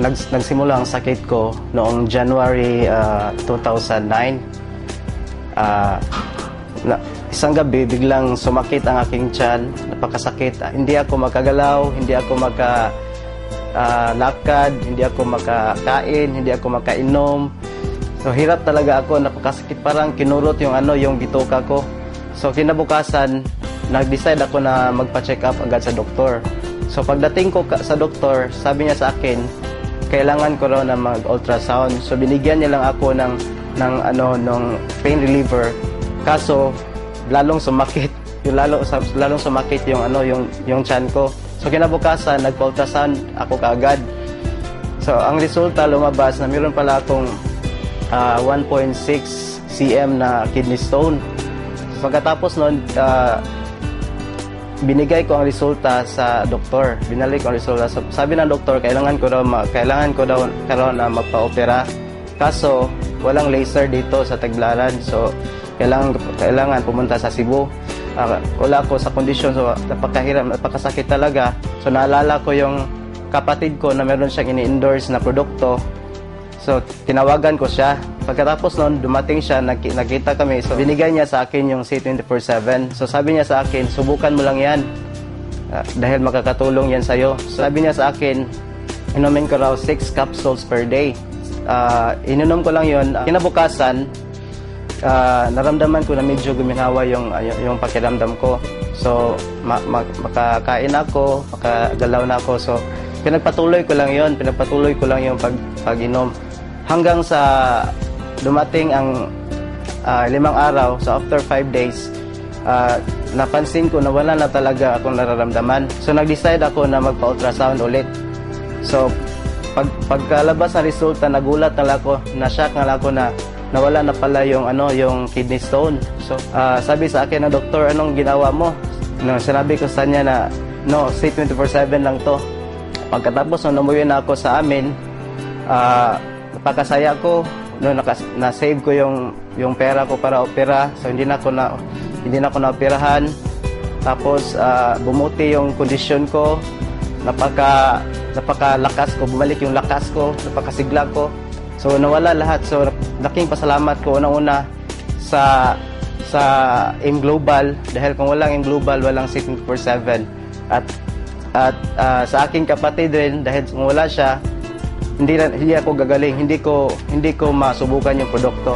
nagsimula ang sakit ko noong January 2009. Isang gabi, biglang sumakit ang aking tiyan. Napakasakit. Hindi ako makagalaw, hindi ako lakad, hindi ako makakain, hindi ako makainom. So hirap talaga ako, napakasakit, parang kinurot yung bituka ko. So kinabukasan, nag-decide ako na magpa-check up agad sa doktor. So pagdating ko sa doktor, sabi niya sa akin, kailangan ko raw na mag-ultrasound. So binigyan niya lang ako ng pain reliever. Kaso lalong sumakit, lalong sumakit yung tiyan ko. So kinabukasan, nagpa-ultrasound ako kaagad. So ang resulta lumabas na mayroon pala akong 1.6 cm na kidney stone. Pagkatapos noon, binigay ko ang resulta sa doktor. Binalik ko ang resulta. Sabi ng doktor, kailangan ko daw na magpa-opera. Kaso walang laser dito sa Tagbilaran. So kailangan pumunta sa Cebu. Wala ko sa kondisyon, so napakahirap, napakasakit talaga. So naalala ko yung kapatid ko na meron siyang ini-endorse na produkto. So tinawagan ko siya. Pagkatapos noon, dumating siya, nakita kami. So binigay niya sa akin yung C24/7. So sabi niya sa akin, subukan mo lang yan. Dahil makakatulong yan sa'yo. So sabi niya sa akin, inumin ko raw 6 capsules per day. Ininom ko lang yun. Kinabukasan, naramdaman ko na medyo guminawa yung pakiramdam ko. So makakain ako, makagalaw na ako. So pinagpatuloy ko lang yung pag-inom hanggang sa dumating ang 5 araw. So after 5 days, napansin ko na wala na talaga akong nararamdaman. So nag-decide ako na magpa-ultrasound ulit. So pagkalabas ng resulta, nagulat na ako, na-shock na ako na nawala na pala yung kidney stone. So sabi sa akin ng doktor, anong ginawa mo? Sinabi ko sa kanya na C24/7 lang to. Pagkatapos nung umuwi na ako sa amin, napakasaya ko. Na-save ko yung pera ko para opera. So hindi na ako na-operahan. Tapos bumuti yung kondisyon ko. Napakalakas ko, bumalik yung lakas ko, napakasigla ko. So nawala lahat. So laking pasalamat ko unang-una sa AIM Global, dahil kung walang AIM Global, walang C24/7. At sa aking kapatid rin, dahil kung wala siya, hindi ako gagaling, hindi ko masubukan yung produkto.